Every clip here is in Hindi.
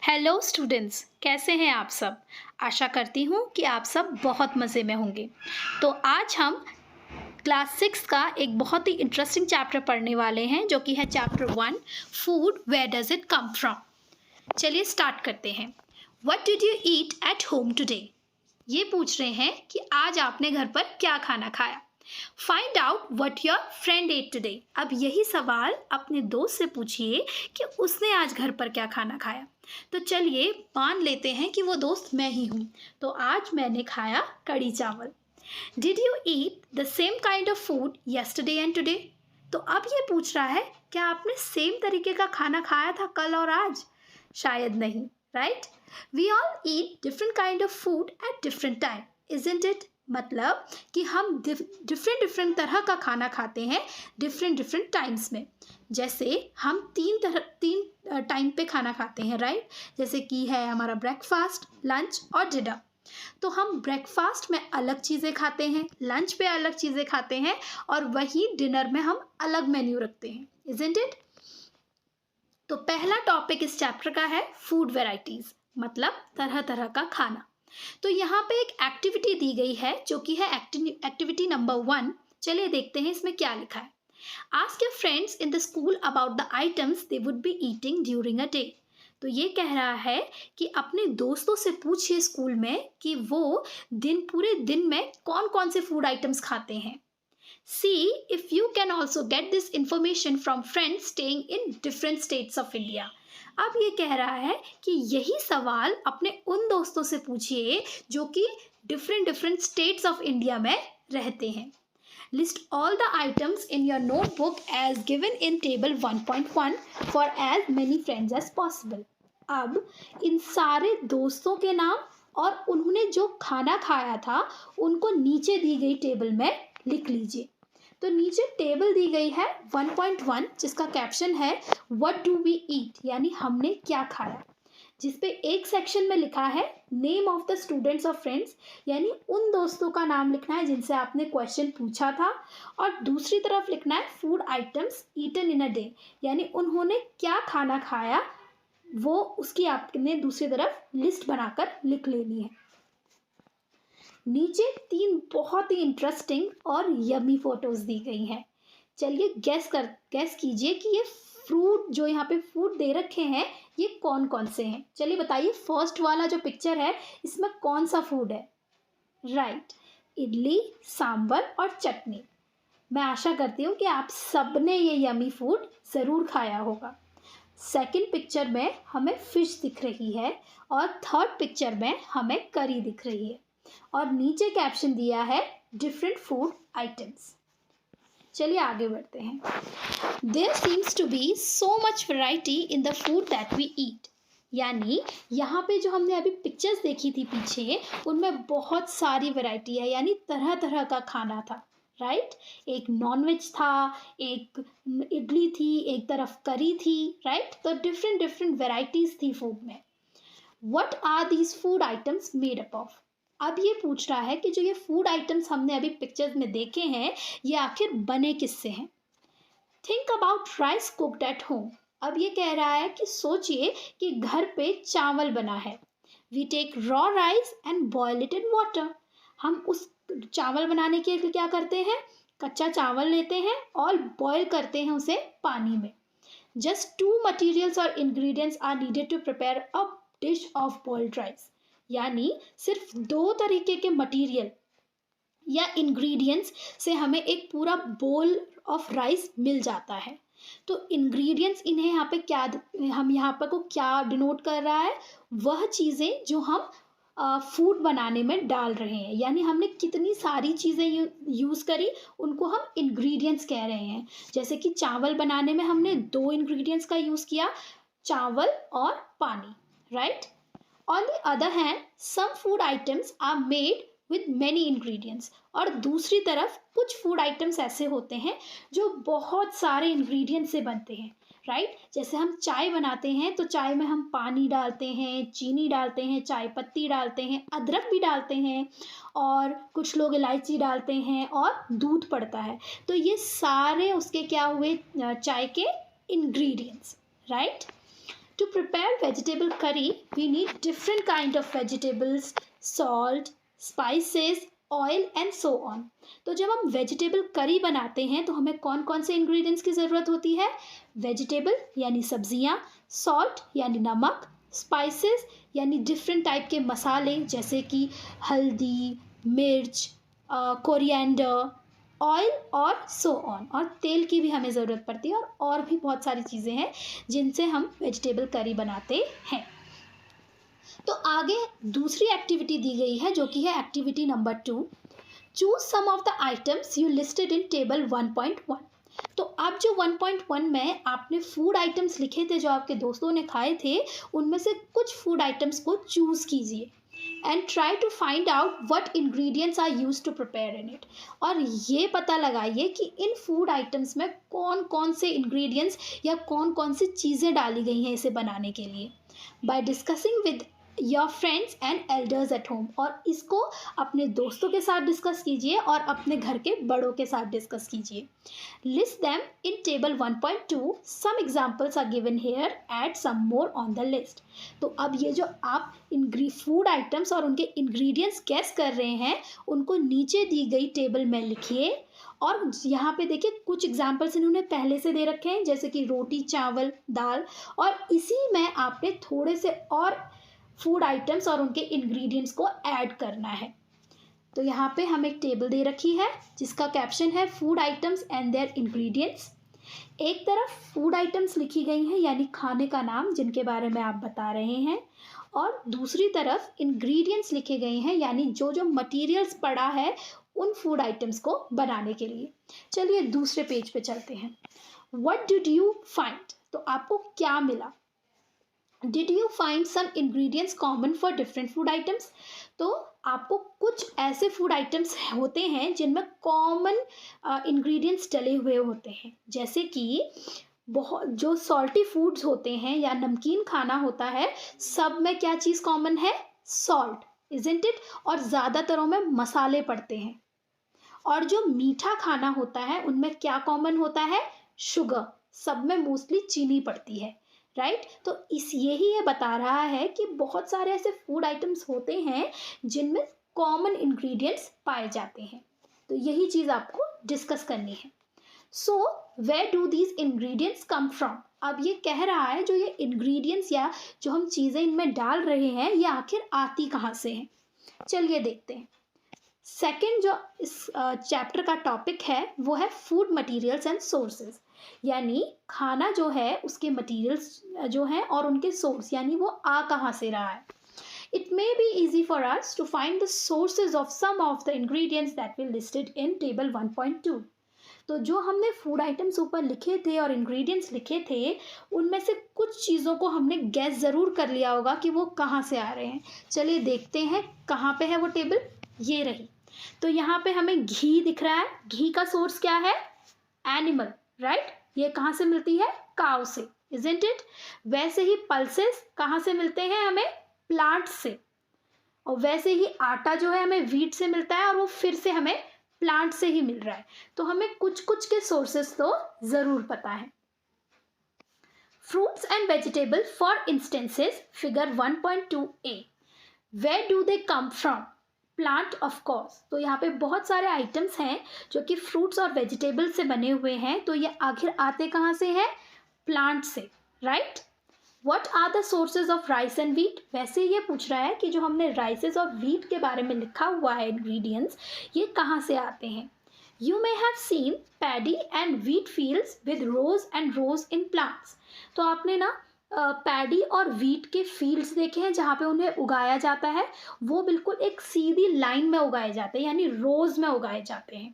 हेलो स्टूडेंट्स, कैसे हैं आप सब। आशा करती हूँ कि आप सब बहुत मज़े में होंगे। तो आज हम क्लास 6 का एक बहुत ही इंटरेस्टिंग चैप्टर पढ़ने वाले हैं जो कि है chapter 1, food where does it come from. चलिए स्टार्ट करते हैं। What did you eat at home today. ये पूछ रहे हैं कि आज आपने घर पर क्या खाना खाया। Find out what your friend at today. अब यही सवाल अपने दोस्त से पूछिए कि उसने आज घर पर क्या खाना खाया। तो चलिए मान लेते हैं कि वो दोस्त मैं ही हूँ। तो आज मैंने खाया कढ़ी चावल। Did you eat the same kind of food yesterday and today. तो अब ये पूछ रहा है क्या आपने सेम तरीके का खाना खाया था कल और आज। शायद नहीं, right. We all eat different kind of food at different time, isn't it. मतलब कि हम डिफरेंट डिफरेंट तरह का खाना खाते हैं डिफरेंट डिफरेंट टाइम्स में। जैसे हम तीन टाइम पे खाना खाते हैं, राइट। जैसे कि है हमारा ब्रेकफास्ट, लंच और डिनर। तो हम ब्रेकफास्ट में अलग चीज़ें खाते हैं, लंच पे अलग चीज़ें खाते हैं और वही डिनर में हम अलग मेन्यू रखते हैं, इजंट इट। तो पहला टॉपिक इस चैप्टर का है फूड वेराइटीज़, मतलब तरह तरह का खाना। तो यहाँ पे एक एक्टिविटी दी गई है जो कि है एक्टिविटी नंबर 1। चलिए देखते हैं इसमें क्या लिखा है। Ask your friends in the school about the items they would be eating during a day. तो ये कह रहा है कि अपने दोस्तों से पूछिए स्कूल में कि वो पूरे दिन में कौन कौन से फूड आइटम्स खाते हैं। See if you can also get this information from friends staying in different states of India. अब ये कह रहा है कि यही सवाल अपने उन दोस्तों से पूछिए जो कि different different states of India में रहते हैं। List all the items in your notebook as given in table 1.1 for as many friends as possible. अब इन सारे दोस्तों के नाम और उन्होंने जो खाना खाया था उनको नीचे दी गई टेबल में लिख लीजिए। तो नीचे टेबल दी गई है 1.1 जिसका कैप्शन है व्हाट डू वी ईट, यानी हमने क्या खाया। जिसपे एक सेक्शन में लिखा है नेम ऑफ द स्टूडेंट्स और फ्रेंड्स, यानी उन दोस्तों का नाम लिखना है जिनसे आपने क्वेश्चन पूछा था। और दूसरी तरफ लिखना है food items eaten in a day, यानी उन्होंने क्या खाना खाया, वो उसकी आपने दूसरी तरफ लिस्ट बनाकर लिख लेनी है। नीचे 3 बहुत ही इंटरेस्टिंग और यमी फोटोज दी गई हैं। चलिए गैस कीजिए कि ये फ्रूट जो यहाँ पे फूड दे रखे हैं ये कौन कौन से हैं। चलिए बताइए, फर्स्ट वाला जो पिक्चर है इसमें कौन सा फूड है। राइट, इडली, सांभर और चटनी। मैं आशा करती हूँ कि आप सबने ये यमी फूड ज़रूर खाया होगा। सेकंड पिक्चर में हमें फिश दिख रही है और थर्ड पिक्चर में हमें करी दिख रही है और नीचे कैप्शन दिया है डिफरेंट फूड आइटम्स। चलिए आगे बढ़ते हैं। There seems to be so much variety in the food that we eat, यानी यहाँ पे जो हमने अभी पिक्चर्स देखी थी पीछे उनमें बहुत सारी वैरायटी है, यानी तरह तरह का खाना था, राइट। एक नॉनवेज था, एक इडली थी, एक तरफ करी थी, राइट। तो डिफरेंट डिफरेंट वेराइटीज थी फूड में। What are these food items made up of. अब ये पूछ रहा है कि जो ये फूड आइटम्स हमने अभी पिक्चर्स में देखे हैं ये आखिर बने किससे हैं। Think about rice cooked at home. अब ये कह रहा है कि सोचिए कि घर पे चावल बना है। We take raw rice and boil it in water. हम उस चावल बनाने के लिए क्या करते हैं, कच्चा चावल लेते हैं और बॉयल करते हैं उसे पानी में। जस्ट 2 मटीरियल्स और ingredients are needed to prepare a dish of boiled rice, यानी सिर्फ 2 तरीके के मटेरियल या इंग्रेडिएंट्स से हमें एक पूरा बोल ऑफ राइस मिल जाता है। तो इंग्रेडिएंट्स इन्हें यहाँ पे क्या, हम यहाँ पर को क्या डिनोट कर रहा है, वह चीज़ें जो हम फूड बनाने में डाल रहे हैं, यानी हमने कितनी सारी चीज़ें यूज़ करी उनको हम इंग्रेडिएंट्स कह रहे हैं। जैसे कि चावल बनाने में हमने 2 इंग्रेडिएंट्स का यूज़ किया, चावल और पानी, right. On the other hand, some food items are made with many ingredients. और दूसरी तरफ कुछ फूड आइटम्स ऐसे होते हैं जो बहुत सारे इंग्रेडिएंट्स से बनते हैं, राइट। जैसे हम चाय बनाते हैं तो चाय में हम पानी डालते हैं, चीनी डालते हैं, चाय पत्ती डालते हैं, अदरक भी डालते हैं और कुछ लोग इलायची डालते हैं और दूध पड़ता है। तो ये सारे उसके क्या हुए, चाय के ingredients, right. To prepare vegetable curry, we need different kind of vegetables, salt, spices, oil and so on. तो जब हम वेजिटेबल करी बनाते हैं तो हमें कौन कौन से इंग्रेडिएंट्स की ज़रूरत होती है? वेजिटेबल यानी सब्जियां, सॉल्ट यानी नमक, स्पाइसेस यानी डिफरेंट टाइप के मसाले जैसे कि हल्दी, मिर्च, कोरिएंडर, ऑयल और सो ऑन, और तेल की भी हमें ज़रूरत पड़ती है, और भी बहुत सारी चीज़ें हैं जिनसे हम वेजिटेबल करी बनाते हैं. तो आगे दूसरी एक्टिविटी दी गई है जो कि है activity number 2. Choose some of the items you listed in table 1.1. तो अब जो 1.1 में आपने फूड आइटम्स लिखे थे जो आपके दोस्तों ने खाए थे, उनमें से कुछ फूड आइटम्स को चूज कीजिए and try to find out what ingredients are use to prepare in it. और ये पता लगाइए कि इन फूड आइटम्स में कौन कौन से इंग्रेडिएंट्स या कौन कौन सी चीज़ें डाली गई हैं इसे बनाने के लिए. By discussing with your friends and elders at home. और इसको अपने दोस्तों के साथ डिस्कस कीजिए और अपने घर के बड़ों के साथ डिस्कस कीजिए. List them in table 1.2. Some examples are given here, add some more on the list. तो अब ये जो आप फूड आइटम्स और उनके इंग्रेडिएंट्स गेस कर रहे हैं उनको नीचे दी गई टेबल में लिखिए. और यहाँ पे देखिए कुछ एग्जाम्पल्स इन्होंने पहले से दे रखे हैं जैसे कि रोटी, चावल, दाल, और इसी में आपने थोड़े से और फूड आइटम्स और उनके इंग्रेडिएंट्स को ऐड करना है. तो यहाँ पे हम एक टेबल दे रखी है जिसका कैप्शन है food items and their ingredients. एक तरफ फूड आइटम्स लिखी गई हैं यानी खाने का नाम जिनके बारे में आप बता रहे हैं, और दूसरी तरफ इंग्रेडिएंट्स लिखे गए हैं यानी जो जो मटेरियल्स पड़ा है उन फूड आइटम्स को बनाने के लिए. चलिए दूसरे पेज पे चलते हैं. What did you find? तो आपको क्या मिला? Did you find some ingredients common for different food items? तो आपको कुछ ऐसे फूड आइटम्स होते हैं जिनमें कॉमन इंग्रेडिएंट्स डले हुए होते हैं, जैसे कि बहुत जो सॉल्टी फूड्स होते हैं या नमकीन खाना होता है, सब में क्या चीज़ कॉमन है? Salt, isn't it? और ज़्यादातरों में मसाले पड़ते हैं. और जो मीठा खाना होता है उनमें क्या कॉमन होता है? शुगर, सब में मोस्टली चीनी पड़ती है, राइट. तो यही ये बता रहा है कि बहुत सारे ऐसे फूड आइटम्स होते हैं जिनमें कॉमन इंग्रेडिएंट्स पाए जाते हैं. तो यही चीज़ आपको डिस्कस करनी है. So where do these ingredients come from? अब ये कह रहा है जो ये इंग्रेडिएंट्स या जो हम चीज़ें इनमें डाल रहे हैं ये आखिर आती कहाँ से हैं. चलिए देखते हैं. सेकेंड जो इस चैप्टर का टॉपिक है वो है फूड मटेरियल्स एंड सोर्सेज, यानी खाना जो है उसके मटेरियल्स जो हैं और उनके सोर्स, यानी वो आ कहाँ से रहा है. It may be easy for us to find the sources of some of the ingredients that we listed in table 1.2. तो जो हमने फूड आइटम्स ऊपर लिखे थे और इंग्रेडिएंट्स लिखे थे उनमें से कुछ चीज़ों को हमने गैस ज़रूर कर लिया होगा कि वो कहाँ से आ रहे हैं. चलिए देखते हैं कहाँ पे है वो टेबल. ये रही. तो यहाँ पे हमें घी दिख रहा है. घी का सोर्स क्या है? Animal, right. ये कहाँ से मिलती है? काउ से, इजंट इट? वैसे ही पल्सेस कहाँ से मिलते हैं हमें? प्लांट से. और वैसे ही आटा जो है हमें व्हीट से मिलता है और वो फिर से हमें प्लांट से ही मिल रहा है. तो हमें कुछ कुछ के सोर्सेस तो ज़रूर पता है. Fruits and vegetable for instances, figure 1.2a. Where do they come from? Plant of course. तो यहाँ पे बहुत सारे आइटम्स हैं जो कि फ्रूट्स और वेजिटेबल से बने हुए हैं. तो ये आखिर आते कहाँ से हैं? प्लांट से, right. What are the sources of rice and wheat? वैसे ये पूछ रहा है कि जो हमने राइसेस और व्हीट के बारे में लिखा हुआ है इंग्रेडिएंट्स, ये कहाँ से आते हैं. You may have seen paddy and wheat fields with rows and rows in plants. तो आपने ना पैडी और व्हीट के फील्ड्स देखे हैं जहाँ पे उन्हें उगाया जाता है. वो बिल्कुल एक सीधी लाइन में उगाए जाते हैं यानी रोज में उगाए जाते हैं.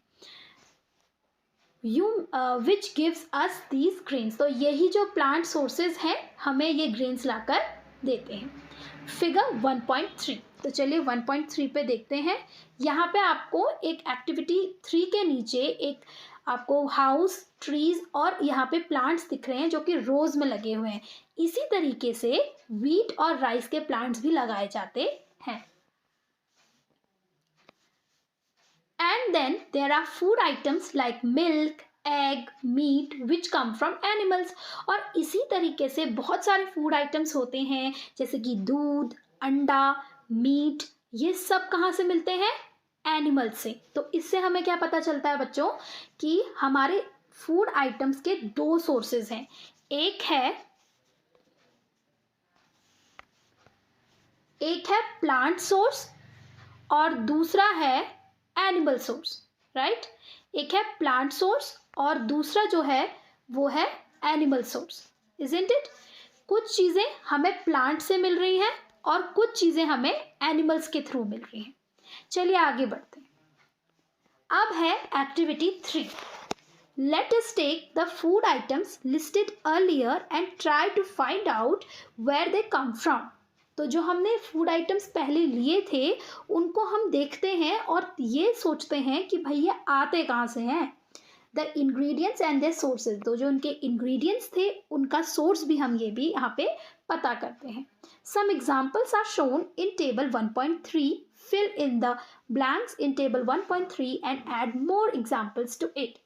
Which gives us these grains. तो यही जो प्लांट सोर्सेज हैं हमें ये ग्रेन्स लाकर देते हैं. फिगर 1.3. तो चलिए 1.3 पे देखते हैं. यहाँ पे आपको एक एक्टिविटी 3 के नीचे एक आपको हाउस, ट्रीज और यहाँ पे प्लांट्स दिख रहे हैं जो कि रोज में लगे हुए हैं. इसी तरीके से व्हीट और राइस के प्लांट्स भी लगाए जाते हैं. And then there are food items like milk, egg, meat which come from animals. और इसी तरीके से बहुत सारे फूड आइटम्स होते हैं जैसे कि दूध, अंडा, मीट, ये सब कहाँ से मिलते हैं? एनिमल से। तो इससे हमें क्या पता चलता है बच्चों कि हमारे फूड आइटम्स के दो सोर्सेज हैं। एक है प्लांट सोर्स और दूसरा है एनिमल सोर्स, राइट। एक है प्लांट सोर्स और दूसरा जो है वो है एनिमल सोर्स, इजंट इट। कुछ चीज़ें हमें प्लांट से मिल रही हैं और कुछ चीज़ें हमें एनिमल्स के थ्रू मिल रही हैं। चलिए आगे बढ़ते हैं। अब है activity 3। Let us take the food items listed earlier and try to find out where they come from. तो जो हमने फूड आइटम्स पहले लिए थे उनको हम देखते हैं और ये सोचते हैं कि भाई ये आते कहाँ से हैं। The ingredients and their sources, तो जो उनके इंग्रेडिएंट्स थे उनका सोर्स भी हम ये भी यहाँ पे पता करते हैं। Some examples are shown in table 1.3. Fill in the blanks in table 1.3 and add more examples to it.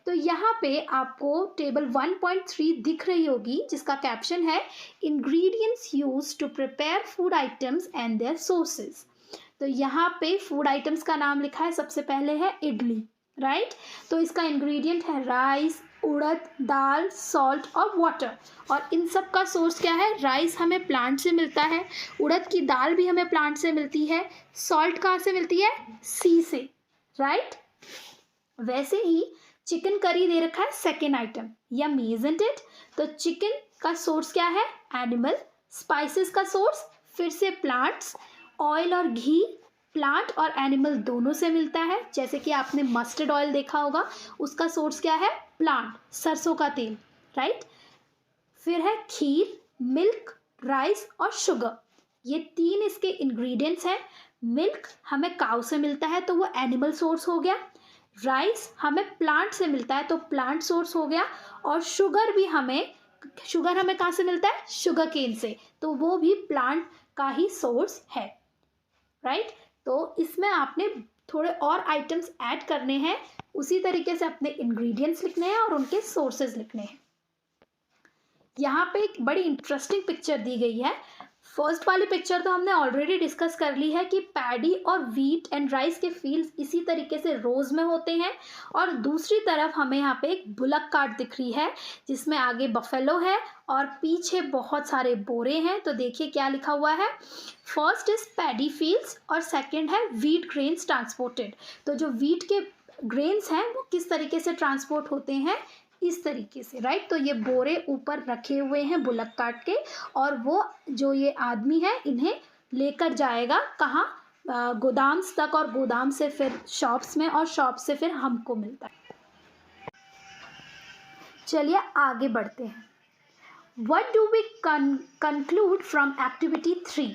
तो यहाँ पे आपको टेबल 1.3 दिख रही होगी जिसका कैप्शन है ingredients used to prepare food items and their sources. तो यहाँ पे फूड आइटम्स का नाम लिखा है, सबसे पहले है इडली, राइट। तो इसका इंग्रेडिएंट है राइस, उड़द दाल, सॉल्ट और वाटर। और इन सब का सोर्स क्या है? राइस हमें प्लांट से मिलता है, उड़द की दाल भी हमें प्लांट से मिलती है, सॉल्ट कहाँ से मिलती है? सी से, राइट। वैसे ही चिकन करी दे रखा है second item, yummy isn't it. तो चिकन का सोर्स क्या है? एनिमल। स्पाइसेस का सोर्स फिर से प्लांट्स। ऑयल और घी प्लांट और एनिमल दोनों से मिलता है, जैसे कि आपने मस्टर्ड ऑयल देखा होगा, उसका सोर्स क्या है? प्लांट, सरसों का तेल, राइट। फिर है खीर, मिल्क, राइस और शुगर, ये तीन इसके इंग्रेडिएंट्स हैं। मिल्क हमें काऊ से मिलता है तो वो एनिमल सोर्स हो गया। राइस हमें प्लांट से मिलता है तो प्लांट सोर्स हो गया। और शुगर हमें कहाँ से मिलता है? शुगर केन से, तो वो भी प्लांट का ही सोर्स है, राइट। तो इसमें आपने थोड़े और आइटम्स ऐड करने हैं, उसी तरीके से अपने इंग्रेडिएंट्स लिखने हैं और उनके सोर्सेज लिखने हैं। यहाँ पे एक बड़ी इंटरेस्टिंग पिक्चर दी गई है। फर्स्ट वाली पिक्चर तो हमने ऑलरेडी डिस्कस कर ली है कि पैडी और व्हीट एंड राइस के फील्ड्स इसी तरीके से रोज में होते हैं। और दूसरी तरफ हमें यहाँ पे एक बुलक कार्ट दिख रही है जिसमें आगे बफेलो है और पीछे बहुत सारे बोरे हैं। तो देखिए क्या लिखा हुआ है, फर्स्ट इज पैडी फील्ड्स और सेकेंड है व्हीट ग्रेन्स ट्रांसपोर्टेड। तो जो व्हीट के ग्रेन्स हैं वो किस तरीके से ट्रांसपोर्ट होते हैं? इस तरीके से, राइट। तो ये बोरे ऊपर रखे हुए हैं बुलक कार्ट के और वो जो ये आदमी है इन्हें लेकर जाएगा कहाँ? गोदाम्स तक, और गोदाम से फिर शॉप्स में और शॉप से फिर हमको मिलता है। चलिए आगे बढ़ते हैं। What do we conclude from activity 3?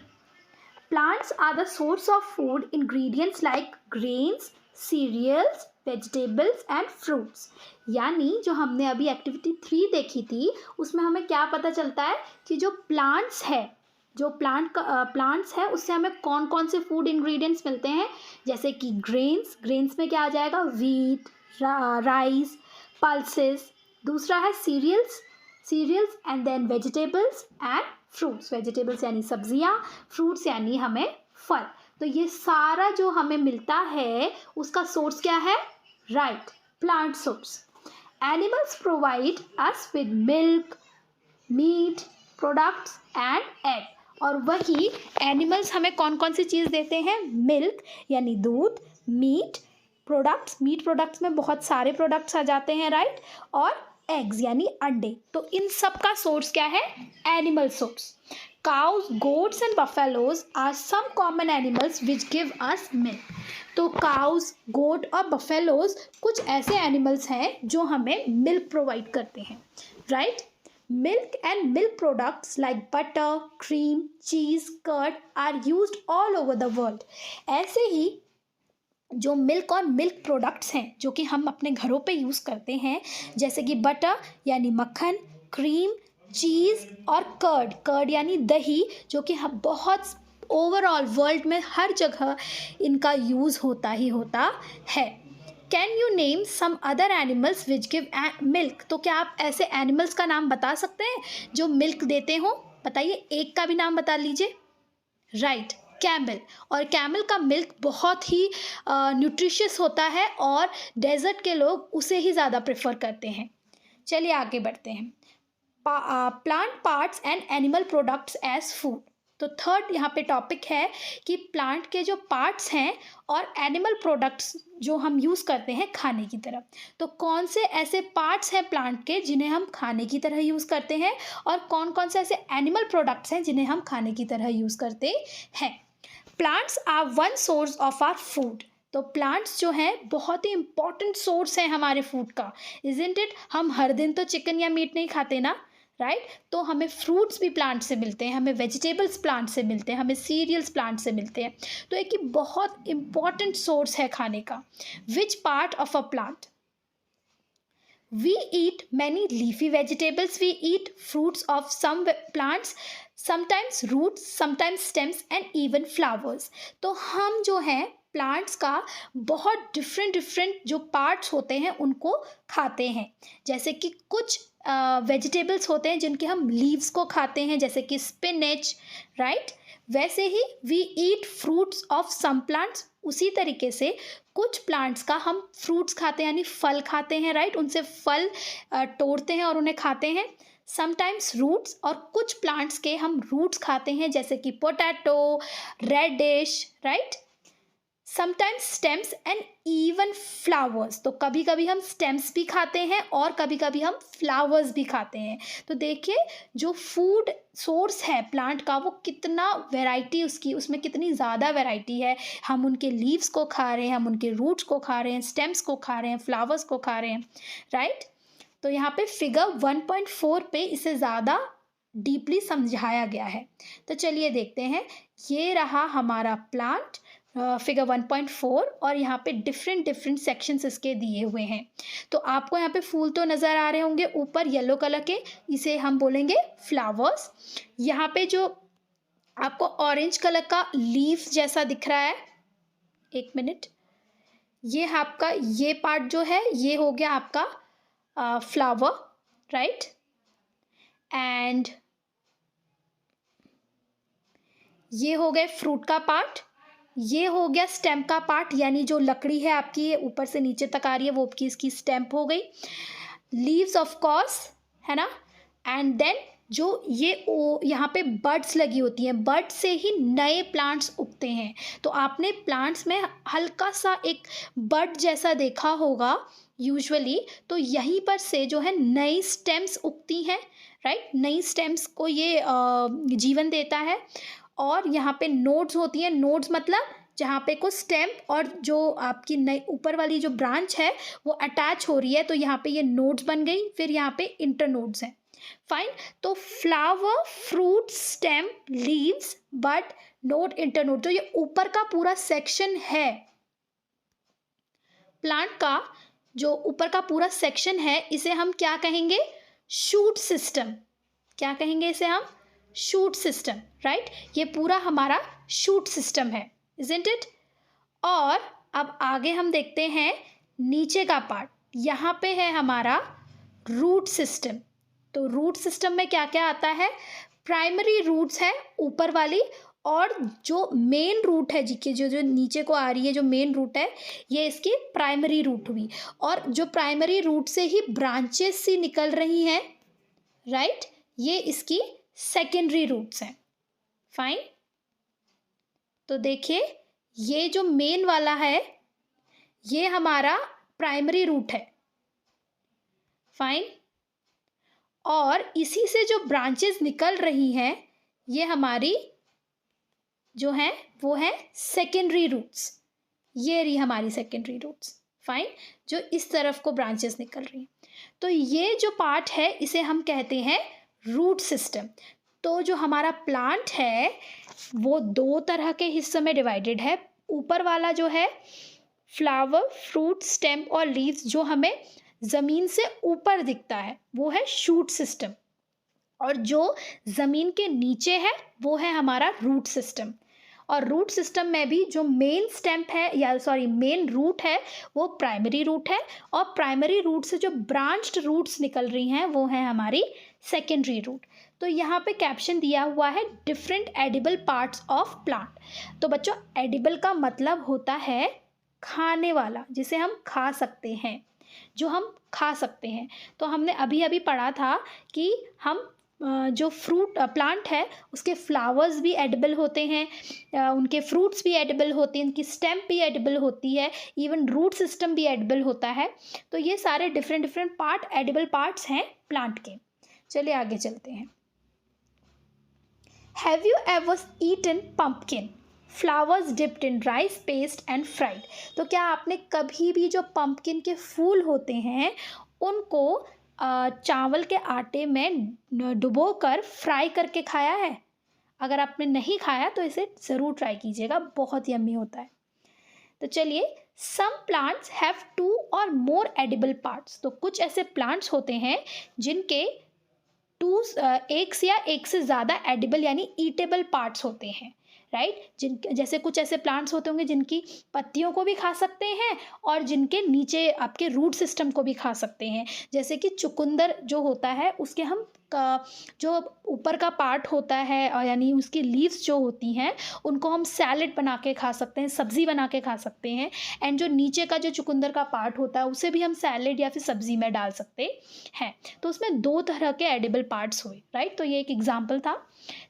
Plants are the source of food ingredients like grains, cereals, vegetables and fruits. यानी जो हमने अभी एक्टिविटी 3 देखी थी उसमें हमें क्या पता चलता है कि जो प्लांट्स है उससे हमें कौन कौन से फूड इंग्रेडिएंट्स मिलते हैं, जैसे कि ग्रेन्स में क्या आ जाएगा? Wheat, rice, pulses. दूसरा है cereals and then vegetables and fruits. Vegetables यानी सब्जियां, फ्रूट्स यानी हमें फल। तो ये सारा जो हमें मिलता है उसका सोर्स क्या है? Right, plant source. Animals provide us with milk, meat products and egg. और वही एनिमल्स हमें कौन कौन सी चीज़ देते हैं? मिल्क यानी दूध, मीट प्रोडक्ट्स में बहुत सारे प्रोडक्ट्स आ जाते हैं, राइट। और एग्स यानी अंडे। तो इन सब का सोर्स क्या है? Animal source. Cows, goats and buffaloes are some common animals which give us milk. तो cows, goat और buffaloes कुछ ऐसे animals हैं जो हमें milk provide करते हैं, right? Milk and milk products like butter, cream, cheese, curd are used all over the world. ऐसे ही जो मिल्क और मिल्क प्रोडक्ट्स हैं जो कि हम अपने घरों पे यूज़ करते हैं, जैसे कि बटर यानी मक्खन, क्रीम, चीज़ और कर्ड यानी दही, जो कि हम बहुत ओवरऑल वर्ल्ड में हर जगह इनका यूज़ होता ही होता है। Can you name some other animals which give milk? तो क्या आप ऐसे एनिमल्स का नाम बता सकते हैं जो मिल्क देते हो? बताइए, एक का भी नाम बता लीजिए। Right, camel. और कैमल का मिल्क बहुत ही न्यूट्रिशियस होता है और डेजर्ट के लोग उसे ही ज़्यादा प्रेफर करते हैं। चलिए आगे बढ़ते हैं। Plant parts and animal products as food. तो थर्ड यहाँ पे टॉपिक है कि प्लांट के जो पार्ट्स हैं और एनिमल प्रोडक्ट्स जो हम यूज़ करते हैं खाने की तरह। तो कौन से ऐसे पार्ट्स हैं प्लांट के जिन्हें हम खाने की तरह यूज़ करते हैं और कौन कौन से ऐसे एनिमल प्रोडक्ट्स हैं जिन्हें हम खाने की तरह यूज़ करते हैं। Plants are one source of our food. तो प्लांट्स जो हैं बहुत ही इंपॉर्टेंट सोर्स हैं हमारे फूड का, इजंट इट? हम हर दिन तो चिकन या मीट नहीं खाते ना, राइट? तो हमें फ्रूट्स भी प्लांट से मिलते हैं, हमें वेजिटेबल्स प्लांट से मिलते हैं, हमें सीरियल्स प्लांट से मिलते हैं। तो एक ही बहुत इंपॉर्टेंट सोर्स है खाने का। विच part of a plant? We eat many leafy vegetables. We eat fruits of some plants, sometimes roots, sometimes stems and even flowers. तो हम जो हैं प्लांट्स का बहुत डिफरेंट जो पार्ट्स होते हैं उनको खाते हैं। जैसे कि कुछ वेजिटेबल्स होते हैं जिनके हम लीव्स को खाते हैं, जैसे कि स्पिनच, राइट? वैसे ही we eat fruits of some plants, उसी तरीके से कुछ प्लांट्स का हम फ्रूट्स खाते हैं, यानी फल खाते हैं, राइट? उनसे फल तोड़ते हैं और उन्हें खाते हैं। समटाइम्स रूट्स, और कुछ प्लांट्स के हम रूट्स खाते हैं, जैसे कि potato, radish, right? Sometimes stems and even flowers. तो कभी कभी हम स्टेम्स भी खाते हैं और कभी कभी हम फ्लावर्स भी खाते हैं। तो देखिए, जो फूड सोर्स है प्लांट का वो कितना वैरायटी उसमें कितनी ज़्यादा वैरायटी है। हम उनके लीव्स को खा रहे हैं, हम उनके रूट्स को खा रहे हैं, स्टेम्स को खा रहे हैं, फ्लावर्स को खा रहे हैं, राइट? तो यहाँ पे फिगर 1.4 पे इसे ज़्यादा डीपली समझाया गया है। तो चलिए देखते हैं। ये रहा हमारा प्लांट, फिगर 1.4, और यहाँ पे डिफरेंट सेक्शंस इसके दिए हुए हैं। तो आपको यहाँ पे फूल तो नज़र आ रहे होंगे ऊपर येलो कलर के, इसे हम बोलेंगे फ्लावर्स। यहाँ पे जो आपको ऑरेंज कलर का लीफ जैसा दिख रहा है, एक मिनट, ये आपका ये पार्ट जो है ये हो गया आपका फ्लावर, राइट? एंड ये हो गए फ्रूट का पार्ट, ये हो गया स्टेम का पार्ट, यानी जो लकड़ी है आपकी ये ऊपर से नीचे तक आ रही है वो आपकी इसकी स्टेम हो गई। लीव्स ऑफ कोर्स, है ना? एंड देन जो ये यहाँ पे बड्स लगी होती हैं, बड से ही नए प्लांट्स उगते हैं। तो आपने प्लांट्स में हल्का सा एक बड जैसा देखा होगा यूजुअली, तो यहीं पर से जो है नई स्टेम्स उगती हैं, राइट? नई स्टेम्स को ये जीवन देता है। और यहाँ पे नोड्स होती हैं, नोड्स मतलब जहाँ पे कुछ स्टेम और जो आपकी नई ऊपर वाली जो ब्रांच है वो अटैच हो रही है, तो यहाँ पे ये नोड्स बन गई, फिर यहाँ पे इंटरनोड्स हैं। फाइन। तो फ्लावर, फ्रूट, स्टेम, लीव्स, बड, नोड, इंटरनोड, तो ये ऊपर का पूरा सेक्शन है प्लांट का, जो ऊपर का पूरा सेक्शन है इसे हम क्या कहेंगे? Shoot system. क्या कहेंगे इसे हम? Shoot system, right? ये पूरा हमारा शूट सिस्टम है, इजंट इट? और अब आगे हम देखते हैं नीचे का पार्ट, यहाँ पे है हमारा रूट सिस्टम। तो रूट सिस्टम में क्या क्या आता है? प्राइमरी रूट्स है ऊपर वाली, और जो मेन रूट है जी की जो नीचे को आ रही है, जो मेन रूट है ये इसकी प्राइमरी रूट हुई। और जो प्राइमरी रूट से ही ब्रांचेस सी निकल रही हैं, राइट, ये इसकी सेकेंडरी रूट्स हैं। फाइन। तो देखिए ये जो मेन वाला है ये हमारा प्राइमरी रूट है। फाइन। और इसी से जो ब्रांचेस निकल रही हैं ये हमारी जो है वो है सेकेंडरी रूट्स। ये रही हमारी सेकेंडरी रूट्स। फाइन। जो इस तरफ को ब्रांचेस निकल रही हैं, तो ये जो पार्ट है इसे हम कहते हैं रूट सिस्टम। तो जो हमारा प्लांट है वो दो तरह के हिस्सों में डिवाइडेड है। ऊपर वाला जो है फ्लावर, फ्रूट, स्टेम और लीव्स, जो हमें ज़मीन से ऊपर दिखता है वो है शूट सिस्टम, और जो ज़मीन के नीचे है वो है हमारा रूट सिस्टम। और रूट सिस्टम में भी जो मेन स्टेम है या सॉरी मेन रूट है वो प्राइमरी रूट है, और प्राइमरी रूट से जो ब्रांच्ड रूट्स निकल रही हैं वो है हमारी सेकेंडरी रूट। तो यहाँ पे कैप्शन दिया हुआ है different edible parts of plant. तो बच्चों एडिबल का मतलब होता है खाने वाला, जिसे हम खा सकते हैं, जो हम खा सकते हैं। तो हमने अभी अभी पढ़ा था कि हम जो फ्रूट प्लांट है उसके फ्लावर्स भी एडिबल होते हैं, उनके फ्रूट्स भी एडिबल होते हैं, उनकी स्टेम भी एडिबल होती है, इवन रूट सिस्टम भी एडिबल होता है। तो ये सारे different different part edible parts हैं प्लांट के। चलिए आगे चलते हैं। Have you ever eaten pumpkin flowers dipped in rice paste and fried? तो क्या आपने कभी भी जो पम्पकिन के फूल होते हैं उनको चावल के आटे में डुबोकर फ्राई करके खाया है? अगर आपने नहीं खाया तो इसे ज़रूर ट्राई कीजिएगा, बहुत यम्मी होता है। तो चलिए, सम प्लांट्स हैव 2 और मोर एडिबल पार्ट्स। तो कुछ ऐसे प्लांट्स होते हैं जिनके एक से ज़्यादा एडिबल यानी ईटेबल पार्ट्स होते हैं, राइट। जैसे कुछ ऐसे प्लांट्स होते होंगे जिनकी पत्तियों को भी खा सकते हैं और जिनके नीचे आपके रूट सिस्टम को भी खा सकते हैं। जैसे कि चुकंदर जो होता है उसके हम जो ऊपर का पार्ट होता है और यानी उसकी लीव्स जो होती हैं उनको हम सैलेड बना के खा सकते हैं, सब्ज़ी बना के खा सकते हैं। एंड जो नीचे का जो चुकंदर का पार्ट होता है उसे भी हम सैलेड या फिर सब्ज़ी में डाल सकते हैं। तो उसमें 2 तरह के एडिबल पार्ट्स हुए, राइट। तो ये एक एग्जाम्पल था।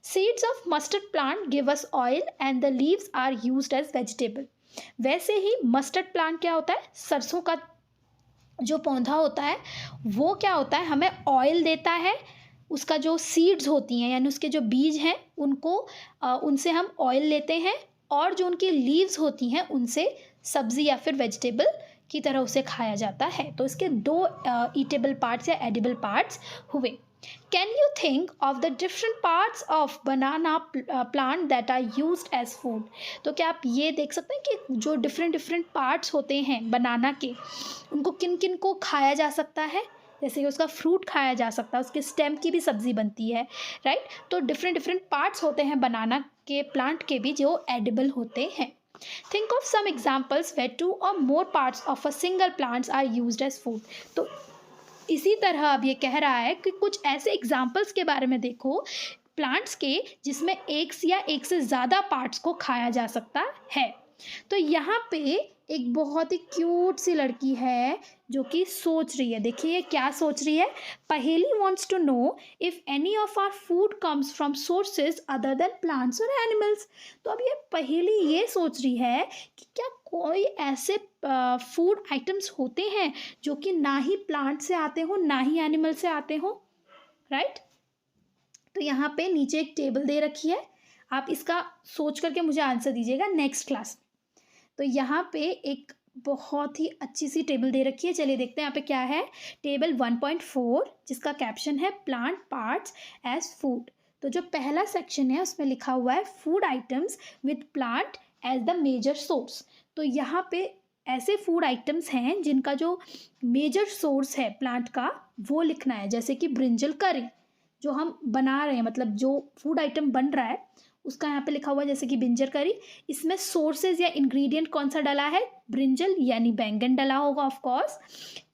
Seeds of mustard plant give us oil and the leaves are used as vegetable. वैसे ही मस्टर्ड प्लांट क्या होता है, सरसों का जो पौधा होता है वो क्या होता है, हमें ऑयल देता है। उसका जो सीड्स होती हैं यानी उसके जो बीज हैं उनको उनसे हम ऑयल लेते हैं, और जो उनकी लीव्स होती हैं उनसे सब्ज़ी या फिर वेजिटेबल की तरह उसे खाया जाता है। तो इसके 2 ईटेबल पार्ट्स या एडिबल पार्ट्स हुए। Can you think of the different parts of banana plant that are used as food? तो क्या आप ये देख सकते हैं कि जो डिफरेंट डिफरेंट पार्ट्स होते हैं बनाना के, उनको किन किन को खाया जा सकता है? जैसे कि उसका फ्रूट खाया जा सकता है, उसके स्टेम की भी सब्ज़ी बनती है, राइट। तो डिफरेंट डिफरेंट पार्ट्स होते हैं बनाना के प्लांट के भी जो एडिबल होते हैं। Think of some examples where 2 और more parts of a single plants are used as food. तो इसी तरह अब ये कह रहा है कि कुछ ऐसे एग्जाम्पल्स के बारे में देखो प्लांट्स के जिसमें एक से ज़्यादा पार्ट्स को खाया जा सकता है। तो यहाँ पे एक बहुत ही क्यूट सी लड़की है जो कि सोच रही है। देखिए ये क्या सोच रही है। Paheli wants to know if any of our food comes from sources other than plants और एनिमल्स। तो अब ये पहेली ये सोच रही है कि क्या कोई ऐसे फूड आइटम्स होते हैं जो कि ना ही प्लांट से आते हो ना ही एनिमल से आते हो, राइट। तो यहाँ पे नीचे एक टेबल दे रखी है, आप इसका सोच करके मुझे आंसर दीजिएगा नेक्स्ट क्लास। तो यहाँ पे एक बहुत ही अच्छी सी टेबल दे रखी है। चलिए देखते हैं यहाँ पे क्या है। टेबल 1.4 जिसका कैप्शन है प्लांट पार्ट्स एज फूड। तो जो पहला सेक्शन है उसमें लिखा हुआ है food items with plant as the major source. तो यहाँ पे ऐसे फूड आइटम्स हैं जिनका जो मेजर सोर्स है प्लांट का वो लिखना है। जैसे कि ब्रिंजल करी जो हम बना रहे हैं, मतलब जो फूड आइटम बन रहा है उसका यहाँ पे लिखा हुआ है जैसे कि ब्रिंजल करी। इसमें सोर्सेज या इंग्रेडिएंट कौन सा डला है, ब्रिंजल यानी बैंगन डला होगा of course.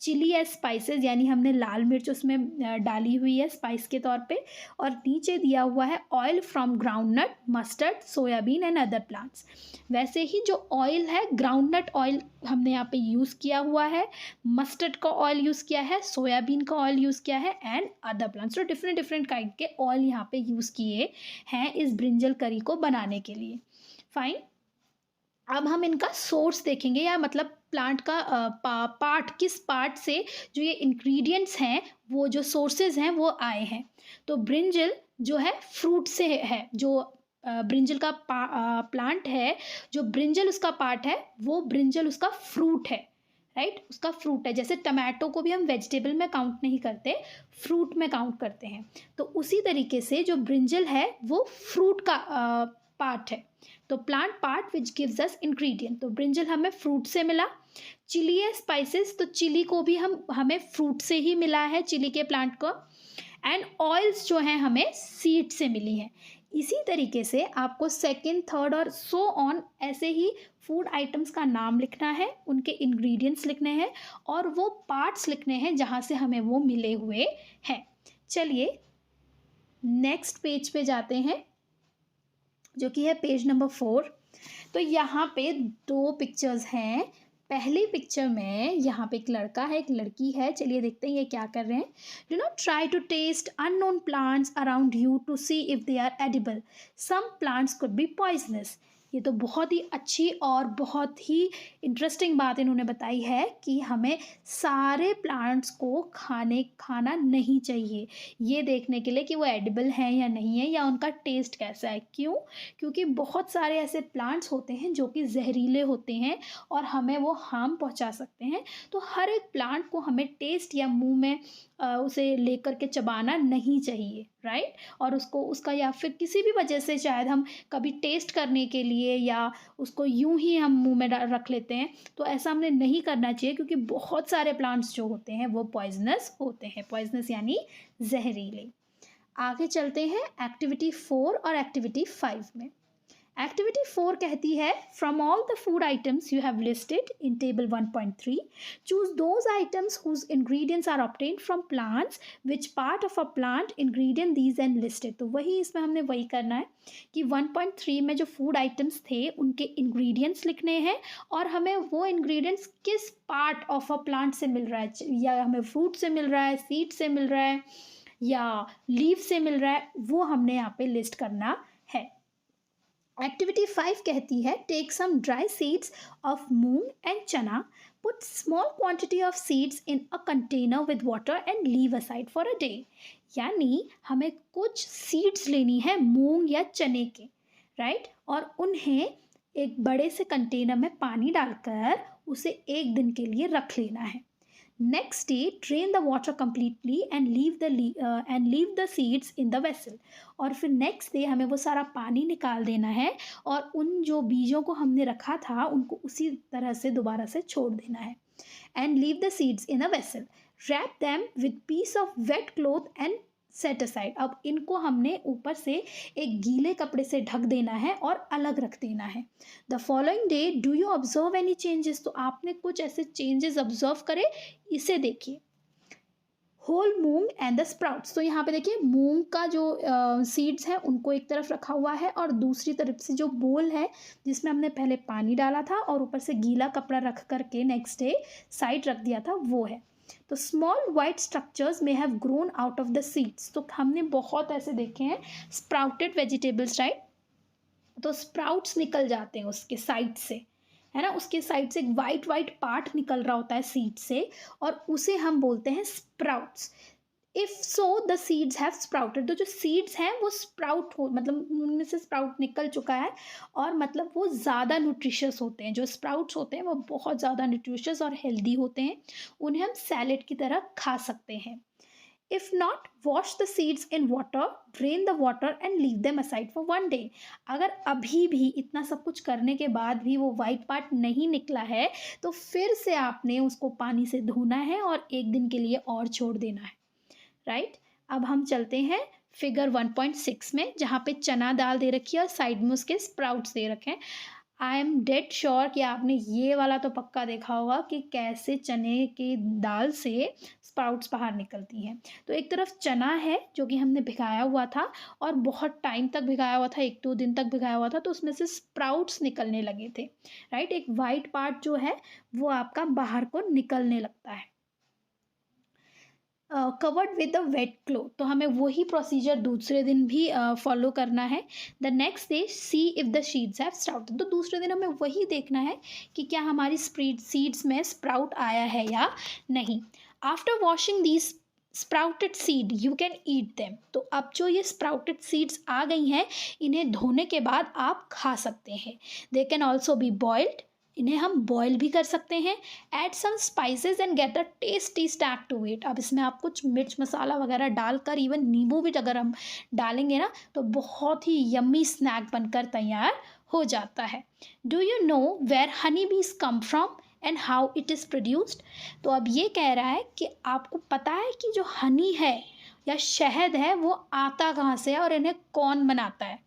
Chilli as spices यानी हमने लाल मिर्च उसमें डाली हुई है स्पाइस के तौर पे। और नीचे दिया हुआ है oil from groundnut, mustard, soybean and other plants. वैसे ही जो ऑयल है ग्राउंडनट ऑयल हमने यहाँ पे यूज़ किया हुआ है, मस्टर्ड का ऑयल यूज़ किया है, सोयाबीन का ऑयल यूज़ किया है एंड अदर प्लांट्स। तो डिफरेंट डिफरेंट काइंड के ऑयल यहाँ पे यूज़ किए हैं इस ब्रिंजल करी को बनाने के लिए। फाइन, अब हम इनका सोर्स देखेंगे या मतलब प्लांट का पार्ट किस पार्ट से जो ये इंग्रेडिएंट्स हैं वो जो सोर्सेज हैं वो आए हैं। तो ब्रिंजल जो है फ्रूट से है, जो ब्रिंजल का प्लांट है, जो ब्रिंजल उसका पार्ट है वो ब्रिंजल उसका फ्रूट है, राइट, उसका फ्रूट है। जैसे टमाटो को भी हम वेजिटेबल में काउंट नहीं करते, फ्रूट में काउंट करते हैं। तो उसी तरीके से जो ब्रिंजल है वो फ्रूट का पार्ट है। तो plant part which gives us ingredient. तो ब्रिंजल हमें फ्रूट से मिला। चिली है स्पाइसेस, तो चिली को भी हमें फ्रूट से ही मिला है, चिली के प्लांट को। एंड ऑयल्स जो हैं हमें सीड से मिली हैं। इसी तरीके से आपको सेकंड, थर्ड और सो ऑन ऐसे ही फूड आइटम्स का नाम लिखना है, उनके इंग्रेडिएंट्स लिखने हैं और वो पार्ट्स लिखने हैं जहाँ से हमें वो मिले हुए हैं। चलिए नेक्स्ट पेज पे जाते हैं जो कि है पेज नंबर 4। तो यहाँ पे 2 पिक्चर्स हैं। पहली पिक्चर में यहाँ पे एक लड़का है, एक लड़की है। चलिए देखते हैं ये क्या कर रहे हैं। Do not try to taste unknown plants around you to see if they are edible, some plants could be poisonous. ये तो बहुत ही अच्छी और बहुत ही इंटरेस्टिंग बात इन्होंने बताई है कि हमें सारे प्लांट्स को खाना नहीं चाहिए, ये देखने के लिए कि वो एडिबल हैं या नहीं है या उनका टेस्ट कैसा है। क्यों? क्योंकि बहुत सारे ऐसे प्लांट्स होते हैं जो कि जहरीले होते हैं और हमें वो हार्म पहुंचा सकते हैं। तो हर एक प्लांट को हमें टेस्ट या मुंह में उसे लेकर के चबाना नहीं चाहिए, राइट। और उसका या फिर किसी भी वजह से शायद हम कभी टेस्ट करने के लिए या उसको यूं ही हम मुंह में रख लेते हैं, तो ऐसा हमने नहीं करना चाहिए क्योंकि बहुत सारे प्लांट्स जो होते हैं वो पॉइजनस होते हैं। पॉइजनस यानी जहरीले। आगे चलते हैं एक्टिविटी 4 और एक्टिविटी 5 में। एक्टिविटी 4 कहती है from all the food items you have listed in table 1.3 choose those items whose ingredients are obtained from plants which part of a plant ingredient these and listed. तो वही इसमें हमने वही करना है कि 1.3 में जो फूड आइटम्स थे उनके इंग्रेडिएंट्स लिखने हैं और हमें वो इंग्रेडिएंट्स किस पार्ट ऑफ अ प्लांट से मिल रहा है, या हमें फ्रूट से मिल रहा है, सीड से मिल रहा है या लीव से मिल रहा है, वो हमने यहाँ पे लिस्ट करना है। एक्टिविटी 5 कहती है take some dry seeds of moong and chana, put small quantity of seeds in a container with water and leave aside for a day. यानी हमें कुछ सीड्स लेनी है मूंग या चने के, राइट, और उन्हें एक बड़े से कंटेनर में पानी डालकर उसे एक दिन के लिए रख लेना है। Next day, drain the water completely and leave the seeds in the vessel. और फिर नेक्स्ट डे हमें वो सारा पानी निकाल देना है और उन जो बीजों को हमने रखा था उनको उसी तरह से दोबारा से छोड़ देना है। And leave the seeds in a vessel. Wrap them with piece of wet cloth and set aside. अब इनको हमने ऊपर से एक गीले कपड़े से ढक देना है और अलग रख देना है। The following day do you observe any changes, तो आपने कुछ ऐसे चेंजेस ऑब्जर्व करे, इसे देखिए। Whole moong and the sprouts, तो यहाँ पे देखिए मूंग का जो सीड्स हैं उनको एक तरफ रखा हुआ है और दूसरी तरफ से जो बोल है जिसमें हमने पहले पानी डाला था और ऊपर से गीला कपड़ा रख करके नेक्स्ट डे साइड रख दिया था, वो है। तो स्मॉल वाइट स्ट्रक्चर्स में have grown out of the seeds, तो हमने बहुत ऐसे देखे हैं स्प्राउटेड वेजिटेबल्स, राइट। तो स्प्राउट्स निकल जाते हैं उसके साइड से, है ना, उसके साइड से एक वाइट वाइट पार्ट निकल रहा होता है सीड से और उसे हम बोलते हैं sprouts. If so the seeds have sprouted, तो जो सीड्स हैं वो स्प्राउट हो, मतलब उनमें से स्प्राउट निकल चुका है और मतलब वो ज़्यादा न्यूट्रिशियस होते हैं। जो स्प्राउट्स होते हैं वो बहुत ज़्यादा न्यूट्रिशियस और हेल्दी होते हैं, उन्हें हम सैलेड की तरह खा सकते हैं। If not, wash the seeds in water, drain the water and leave them aside for 1 day. अगर अभी भी इतना सब कुछ करने के बाद भी वो वाइट पार्ट नहीं निकला है तो फिर से आपने उसको पानी से धोना है और एक दिन के लिए और छोड़ देना है, राइट। अब हम चलते हैं फिगर 1.6 में, जहाँ पे चना दाल दे रखी है और साइड में उसके स्प्राउट्स दे रखे हैं। आई एम डेड श्योर कि आपने ये वाला तो पक्का देखा होगा कि कैसे चने की दाल से स्प्राउट्स बाहर निकलती हैं। तो एक तरफ चना है जो कि हमने भिगाया हुआ था और बहुत टाइम तक भिगाया हुआ था, 1-2 दिन तक भिगाया हुआ था, तो उसमें से स्प्राउट्स निकलने लगे थे, राइट। एक वाइट पार्ट जो है वो आपका बाहर को निकलने लगता है। Covered with the wet cloth, तो हमें वही प्रोसीजर दूसरे दिन भी फॉलो करना है। The next day C if the seeds have sprouted, तो दूसरे दिन हमें वही देखना है कि क्या हमारी सीड्स में स्प्राउट आया है या नहीं। After washing these sprouted seed you can eat them, तो अब जो ये स्प्राउटेड सीड्स आ गई हैं इन्हें धोने के बाद आप खा सकते हैं। They can also be boiled, इन्हें हम बॉयल भी कर सकते हैं। Add some spices and get a tasty snack to it, अब इसमें आप कुछ मिर्च मसाला वगैरह डालकर, इवन नींबू भी अगर हम डालेंगे ना तो बहुत ही यम्मी स्नैक बनकर तैयार हो जाता है। Do you know where honey bees come from and how it is produced, तो अब ये कह रहा है कि आपको पता है कि जो हनी है या शहद है वो आता कहाँ से है और इन्हें कौन बनाता है?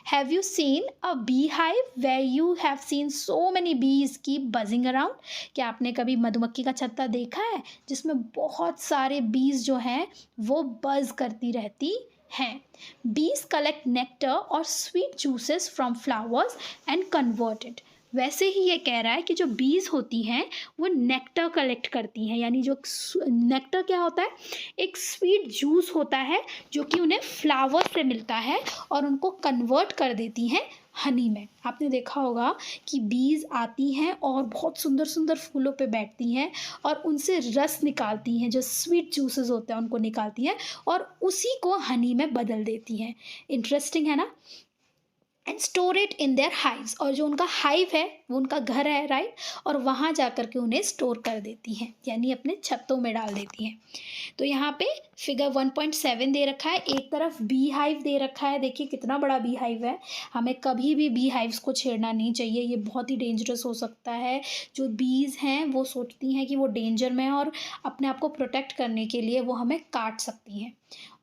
Have you seen a beehive where you have seen so many bees keep buzzing around? क्या आपने कभी मधुमक्खी का छत्ता देखा है जिसमें बहुत सारे बीज जो हैं वो बज़ करती रहती हैं? Bees collect nectar or sweet juices from flowers and convert it. वैसे ही ये कह रहा है कि जो बीज होती हैं वो नेक्टर कलेक्ट करती हैं, यानी जो नेक्टर क्या होता है, एक स्वीट जूस होता है जो कि उन्हें फ्लावर से मिलता है और उनको कन्वर्ट कर देती हैं हनी में। आपने देखा होगा कि बीज आती हैं और बहुत सुंदर सुंदर फूलों पे बैठती हैं और उनसे रस निकालती हैं, जो स्वीट जूसेस होते हैं उनको निकालती हैं और उसी को हनी में बदल देती हैं। इंटरेस्टिंग है ना? And store it in their hives, और जो उनका हाइव है वो उनका घर है, राइट, और वहाँ जा कर के उन्हें स्टोर कर देती हैं, यानी अपने छत्तों में डाल देती हैं। तो यहाँ पे फिगर 1.7 दे रखा है, एक तरफ बी हाइव दे रखा है। देखिए कितना बड़ा बी हाइव है। हमें कभी भी बी हाइव्स को छेड़ना नहीं चाहिए, ये बहुत ही डेंजरस हो सकता है। जो बीज हैं वो सोचती हैं कि वो डेंजर में है और अपने आप को प्रोटेक्ट करने के लिए वो हमें काट सकती हैं।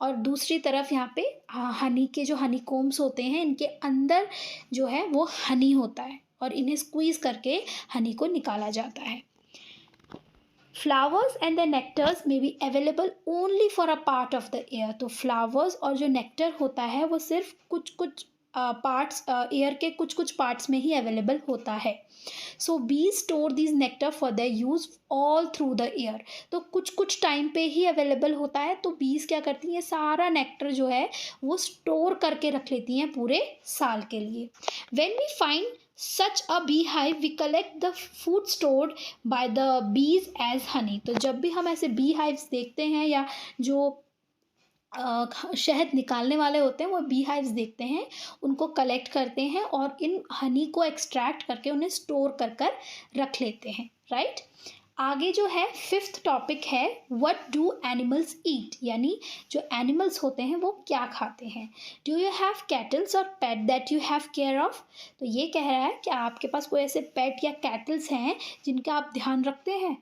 और दूसरी तरफ यहाँ पे हनी के जो हनी कोम्स होते हैं, इनके अंदर जो है वो हनी होता है और इन्हें स्क्वीज़ करके हनी को निकाला जाता है। Flowers and the nectars may be available only for a part of the air. तो फ्लावर्स और जो नेक्टर होता है वो सिर्फ कुछ कुछ पार्ट्स, एयर के कुछ कुछ पार्ट्स में ही अवेलेबल होता है। सो बीज store these nectar for their use all through the year. तो कुछ कुछ टाइम पे ही अवेलेबल होता है, तो बीज क्या करती हैं, सारा नेक्टर जो है वो स्टोर करके रख लेती हैं पूरे साल के लिए। When we find such a beehive we collect the food stored by the bees as honey। तो जब भी हम ऐसे बी हाइव्स देखते हैं या जो शहद निकालने वाले होते हैं वो बी हाइव्स देखते हैं, उनको कलेक्ट करते हैं और इन हनी को एक्सट्रैक्ट करके उन्हें स्टोर कर कर रख लेते हैं, राइट। आगे जो है 5th टॉपिक है व्हाट डू एनिमल्स ईट, यानी जो एनिमल्स होते हैं वो क्या खाते हैं। डू यू हैव कैटल्स और pet that you have care of. तो ये कह रहा है कि आपके पास कोई ऐसे पेट या कैटल्स हैं जिनका आप ध्यान रखते हैं।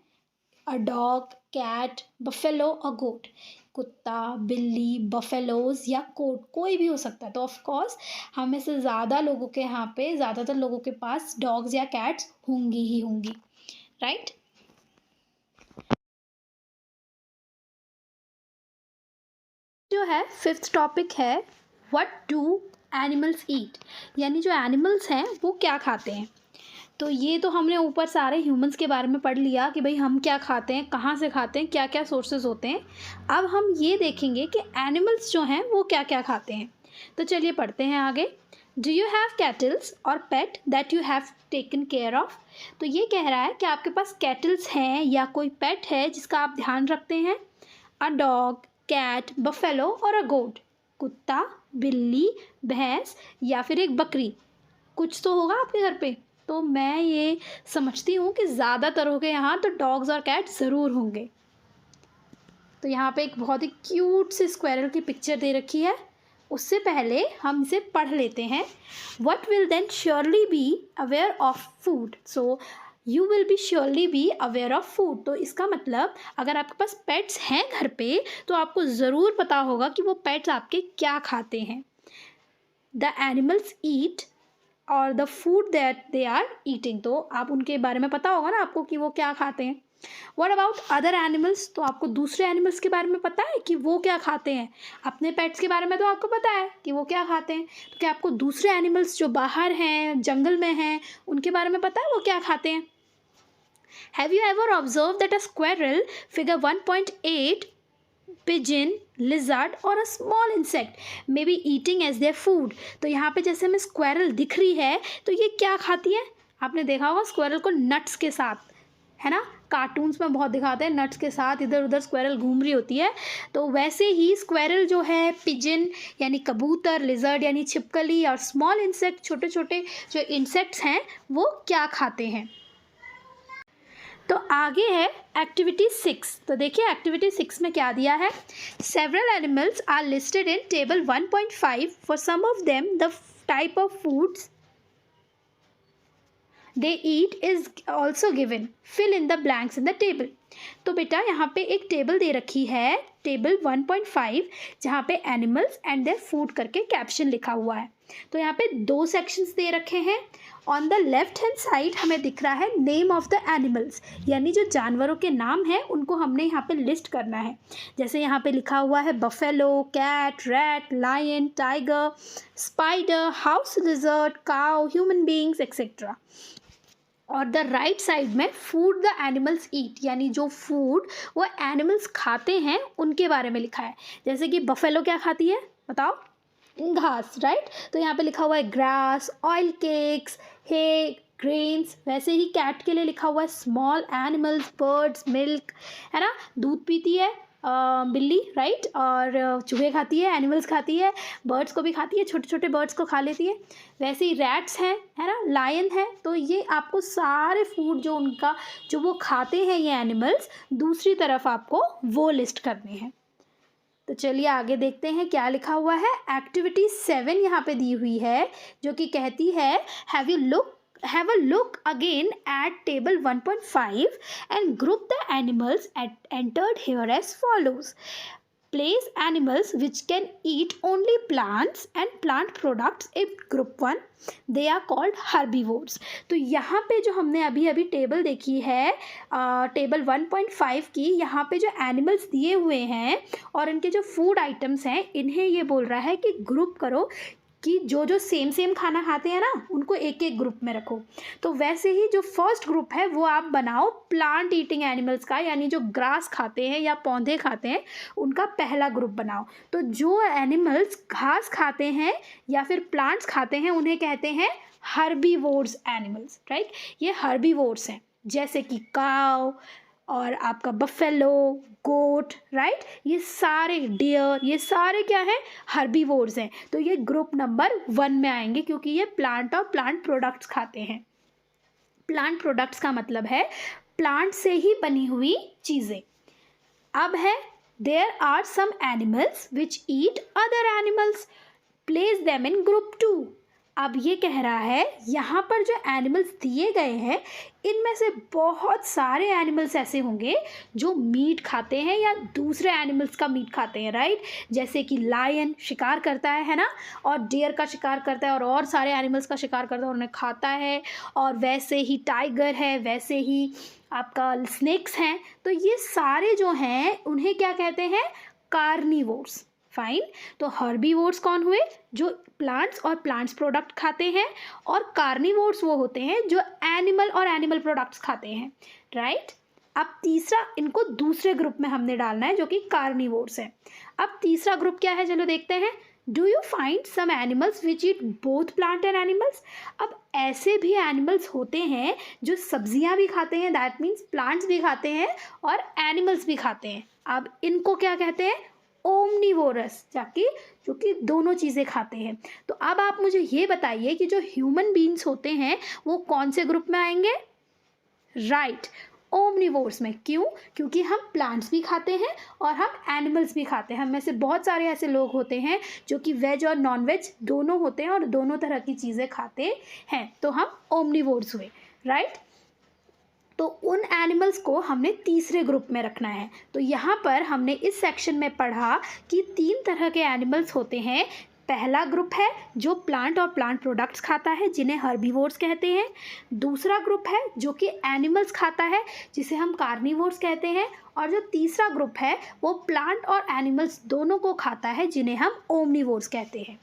अ डॉग, कैट, बफेलो, अ गोट। कुत्ता, बिल्ली, बफेलोज या कोट, कोई भी हो सकता है। तो ऑफ कोर्स हम में से ज़्यादा लोगों के यहाँ पे, ज़्यादातर लोगों के पास डॉग्स या कैट्स होंगी ही होंगी, राइट। जो है 5th टॉपिक है व्हाट डू एनिमल्स ईट, यानी जो एनिमल्स हैं वो क्या खाते हैं। तो ये तो हमने ऊपर सारे ह्यूमंस के बारे में पढ़ लिया कि भाई हम क्या खाते हैं, कहाँ से खाते हैं, क्या क्या सोर्सेज होते हैं। अब हम ये देखेंगे कि एनिमल्स जो हैं वो क्या क्या खाते हैं। तो चलिए पढ़ते हैं आगे। डू यू हैव कैटल्स और pet that you have taken care of. तो ये कह रहा है कि आपके पास कैटल्स हैं या कोई पेट है जिसका आप ध्यान रखते हैं। अ डॉग, कैट, बफेलो और अ गोट। कुत्ता, बिल्ली, भैंस या फिर एक बकरी, कुछ तो होगा आपके घर पे। तो मैं ये समझती हूँ कि ज़्यादातर हो गए यहाँ तो डॉग्स और कैट्स ज़रूर होंगे। तो यहाँ पे एक बहुत ही क्यूट सी स्क्वायरल की पिक्चर दे रखी है। उससे पहले हम इसे पढ़ लेते हैं। What will then surely be aware of food। So you will be surely be aware of food। तो इसका मतलब अगर आपके पास पेट्स हैं घर पे तो आपको ज़रूर पता होगा कि वो पेट्स आपके क्या खाते हैं। The animals eat और the food that they are eating. तो आप उनके बारे में पता होगा ना आपको कि वो क्या खाते हैं। What about other animals. तो आपको दूसरे एनिमल्स के बारे में पता है कि वो क्या खाते हैं। अपने पेट्स के बारे में तो आपको पता है कि वो क्या खाते हैं, तो क्या आपको दूसरे एनिमल्स जो बाहर हैं, जंगल में हैं, उनके बारे में पता है वो क्या खाते हैं। Have you ever observe that a squirrel figure 1.8 pigeon, lizard और a small insect may be eating as their food. तो यहाँ पे जैसे हमें स्क्वायरल दिख रही है तो ये क्या खाती है। आपने देखा होगा स्क्वायरल को नट्स के साथ, है ना, कार्टून्स में बहुत दिखाते हैं, नट्स के साथ इधर उधर स्क्वायरल घूम रही होती है। तो वैसे ही स्क्वायरल जो है पिजन यानी कबूतर, लिजर्ड यानी छिपकली और स्मॉल इंसेक्ट छोटे छोटे जो इंसेक्ट्स हैं वो क्या खाते हैं। तो आगे है एक्टिविटी 6। तो देखिए एक्टिविटी 6 में क्या दिया है। Several animals are listed in table 1.5 for some of them the type of foods they eat is also given. Fill in the blanks in the table। तो बेटा यहाँ पे एक टेबल दे रखी है, टेबल 1.5, जहाँ पे एनिमल्स एंड देयर फूड करके कैप्शन लिखा हुआ है। तो यहाँ पे 2 सेक्शंस दे रखे हैं। On the left hand side हमें दिख रहा है नेम ऑफ द एनिमल्स, यानी जो जानवरों के नाम हैं उनको हमने यहाँ पे लिस्ट करना है। जैसे यहाँ पे लिखा हुआ है buffalo, cat, rat, lion, tiger, spider, house lizard, cow, human beings etcetera. और द राइट साइड में फूड द एनिमल्स ईट, यानी जो फूड वो एनिमल्स खाते हैं उनके बारे में लिखा है। जैसे कि बफेलो क्या खाती है बताओ? घास, राइट। तो यहाँ पे लिखा हुआ है ग्रास, ऑयल केक्स, हे, ग्रेन्स। वैसे ही कैट के लिए लिखा हुआ है स्मॉल एनिमल्स, बर्ड्स, मिल्क, है ना, दूध पीती है बिल्ली, राइट। और चूहे खाती है, एनिमल्स खाती है, बर्ड्स को भी खाती है, छोटे छोटे बर्ड्स को खा लेती है। वैसे ही रैट्स हैं, है ना, लायन है। तो ये आपको सारे फूड जो उनका जो वो खाते हैं ये एनिमल्स, दूसरी तरफ आपको वो लिस्ट करने हैं। तो चलिए आगे देखते हैं क्या लिखा हुआ है। एक्टिविटी 7 यहाँ पे दी हुई है, जो कि कहती है have a look again at table 1.5 and group the animals entered here as follows. Place animals which can eat only plants and plant products in group 1. They are called herbivores. तो यहाँ पे जो हमने अभी अभी टेबल देखी है, टेबल 1.5 की, यहाँ पे जो एनिमल्स दिए हुए हैं और इनके जो फूड आइटम्स हैं, इन्हें ये बोल रहा है कि ग्रुप करो, कि जो जो सेम खाना खाते हैं ना उनको एक एक ग्रुप में रखो। तो वैसे ही जो फर्स्ट ग्रुप है वो आप बनाओ प्लांट ईटिंग एनिमल्स का, यानी जो ग्रास खाते हैं या पौधे खाते हैं उनका पहला ग्रुप बनाओ। तो जो एनिमल्स घास खाते हैं या फिर प्लांट्स खाते हैं उन्हें कहते हैं हर्बीवोर्स एनिमल्स, राइट। ये हर्बीवोर्स हैं, जैसे कि काव और आपका बफेलो, गोट, राइट। ये सारे डियर, ये सारे क्या है? हर्बीवोर्स हैं। तो ये ग्रुप नंबर 1 में आएंगे, क्योंकि ये प्लांट और प्लांट प्रोडक्ट्स खाते हैं। प्लांट प्रोडक्ट्स का मतलब है प्लांट से ही बनी हुई चीज़ें। अब है there are some animals which eat other animals, place them in group 2। अब ये कह रहा है यहाँ पर जो एनिमल्स दिए गए हैं इनमें से बहुत सारे एनिमल्स ऐसे होंगे जो मीट खाते हैं या दूसरे एनिमल्स का मीट खाते हैं, राइट। जैसे कि लायन शिकार करता है ना, और डियर का शिकार करता है और सारे एनिमल्स का शिकार करता है और उन्हें खाता है। और वैसे ही टाइगर है, वैसे ही आपका स्नेक्स हैं। तो ये सारे जो हैं उन्हें क्या कहते हैं? कार्निवोर्स। फाइन। तो हर्बीवोर्स कौन हुए? जो प्लांट्स और प्लांट्स प्रोडक्ट खाते हैं, और कार्निवोर्स वो होते हैं जो एनिमल और एनिमल प्रोडक्ट्स खाते हैं, राइट। अब तीसरा इनको दूसरे ग्रुप में हमने डालना है जो कि कार्निवोर्स है। अब तीसरा ग्रुप क्या है, चलो देखते हैं। Do you find some animals which eat both plant and animals? अब ऐसे भी एनिमल्स होते हैं जो सब्जियां भी खाते हैं, दैट मीन्स प्लांट्स भी खाते हैं और एनिमल्स भी खाते हैं। अब इनको क्या कहते हैं? ओमनीवोरस, जाके जो कि दोनों चीज़ें खाते हैं। तो अब आप मुझे ये बताइए कि जो ह्यूमन बीइंग्स होते हैं वो कौन से ग्रुप में आएंगे? राइट, ओमनीवोर्स में। क्यों? क्योंकि हम प्लांट्स भी खाते हैं और हम एनिमल्स भी खाते हैं। हम में से बहुत सारे ऐसे लोग होते हैं जो कि वेज और नॉन वेज दोनों होते हैं और दोनों तरह की चीज़ें खाते हैं, तो हम ओमनीवोर्स हुए, राइट। तो उन एनिमल्स को हमने तीसरे ग्रुप में रखना है। तो यहाँ पर हमने इस सेक्शन में पढ़ा कि 3 तरह के एनिमल्स होते हैं। पहला ग्रुप है जो प्लांट और प्लांट प्रोडक्ट्स खाता है, जिन्हें हर्बीवोर्स कहते हैं। दूसरा ग्रुप है जो कि एनिमल्स खाता है, जिसे हम कार्निवोर्स कहते हैं। और जो तीसरा ग्रुप है वो प्लांट और एनिमल्स दोनों को खाता है, जिन्हें हम ओमनीवोर्स कहते हैं।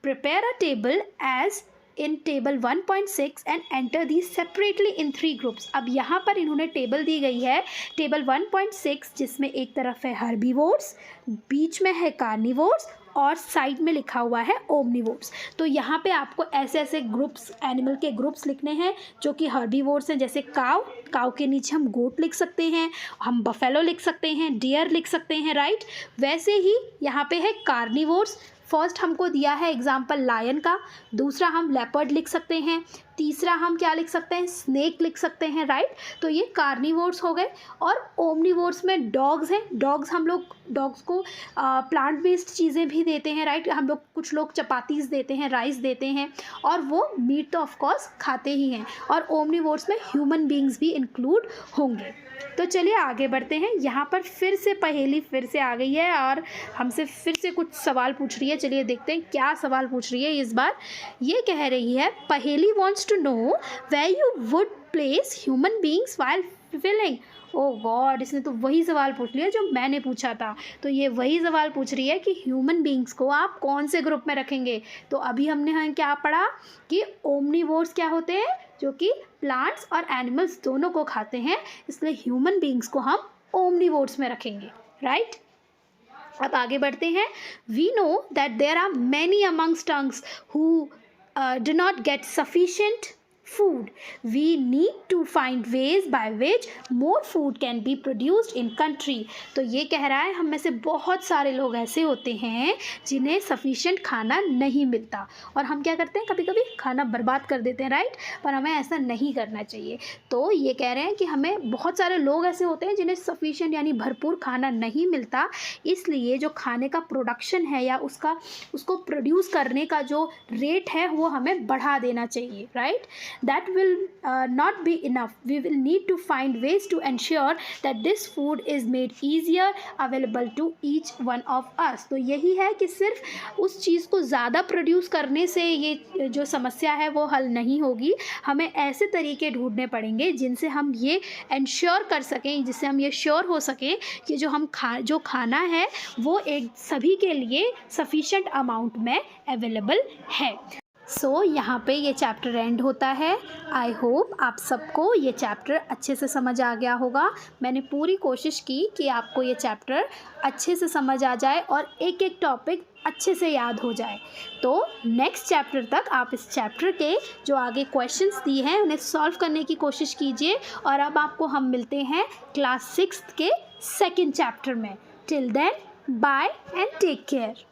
Prepare a table as in table 1.6 and enter the separately in 3 groups. अब यहाँ पर इन्होंने टेबल दी गई है टेबल 1.6, जिसमें एक तरफ है हर्बीवोर्स, बीच में है कार्निवोर्स और साइड में लिखा हुआ है ओमनीवोर्स। तो यहाँ पे आपको ऐसे ऐसे ग्रुप्स, एनिमल के ग्रुप्स लिखने हैं जो कि हर्बीवोर्स हैं। जैसे काव के नीचे हम गोट लिख सकते हैं, हम बफेलो लिख सकते हैं, डियर लिख सकते हैं, राइट। वैसे ही यहाँ पे है कार्निवोर्स। फर्स्ट हमको दिया है एग्जाम्पल लायन का, दूसरा हम लेपर्ड लिख सकते हैं, तीसरा हम क्या लिख सकते हैं? स्नेक लिख सकते हैं, राइट। तो ये कार्निवोर्स हो गए। और ओमनीवोर्स में डॉग्स हैं। हम लोग डॉग्स को प्लांट बेस्ड चीज़ें भी देते हैं, राइट। हम लोग कुछ लोग चपातीस देते हैं, राइस देते हैं, और वो मीट तो ऑफकोर्स खाते ही हैं। और ओमनीवोर्स में ह्यूमन बींग्स भी इंक्लूड होंगे। तो चलिए आगे बढ़ते हैं। यहाँ पर फिर से पहेली फिर से आ गई है और हमसे फिर से कुछ सवाल पूछ रही है। चलिए देखते हैं क्या सवाल पूछ रही है इस बार। ये कह रही है, Paheli wants to know where you would place human beings while feeling. Oh God, इसने तो वही सवाल पूछ लिया जो मैंने पूछा था। तो ये वही सवाल पूछ रही है कि ह्यूमन बींग्स को आप कौन से ग्रुप में रखेंगे। तो अभी हमने यहाँ क्या पढ़ा कि ओमनीवोर्स क्या होते हैं, जो कि प्लांट्स और एनिमल्स दोनों को खाते हैं, इसलिए ह्यूमन बींग्स को हम ओमनीवोर्स में रखेंगे, राइट। अब आगे बढ़ते हैं। We know that there are many amongst tongues who do not get sufficient food. We need to find ways by which more food can be produced in country. तो ये कह रहा है हम में से बहुत सारे लोग ऐसे होते हैं जिन्हें सफिशिएंट खाना नहीं मिलता और हम क्या करते हैं, कभी कभी खाना बर्बाद कर देते हैं, राइट। पर हमें ऐसा नहीं करना चाहिए। तो ये कह रहे हैं कि हमें बहुत सारे लोग ऐसे होते हैं जिन्हें सफिशिएंट यानी भरपूर खाना नहीं मिलता, इसलिए जो खाने का प्रोडक्शन है या उसको प्रोड्यूस करने का जो रेट है वो हमें बढ़ा देना चाहिए, right. That will not be enough. We will need to find ways to ensure that this food is made easier available to each one of us. तो यही है कि सिर्फ उस चीज़ को ज़्यादा प्रोड्यूस करने से ये जो समस्या है वो हल नहीं होगी। हमें ऐसे तरीके ढूंढने पड़ेंगे जिनसे हम ये इंश्योर कर सकें, जिससे हम ये श्योर हो सकें कि जो खाना है वो एक सभी के लिए सफिशेंट अमाउंट में अवेलेबल है। सो यहाँ पे ये चैप्टर एंड होता है। आई होप आप सबको ये चैप्टर अच्छे से समझ आ गया होगा। मैंने पूरी कोशिश की कि आपको ये चैप्टर अच्छे से समझ आ जाए और एक एक टॉपिक अच्छे से याद हो जाए। तो नेक्स्ट चैप्टर तक आप इस चैप्टर के जो आगे क्वेश्चंस दिए हैं उन्हें सॉल्व करने की कोशिश कीजिए। और अब आपको हम मिलते हैं क्लास 6 के सेकेंड चैप्टर में। Till then bye and take care.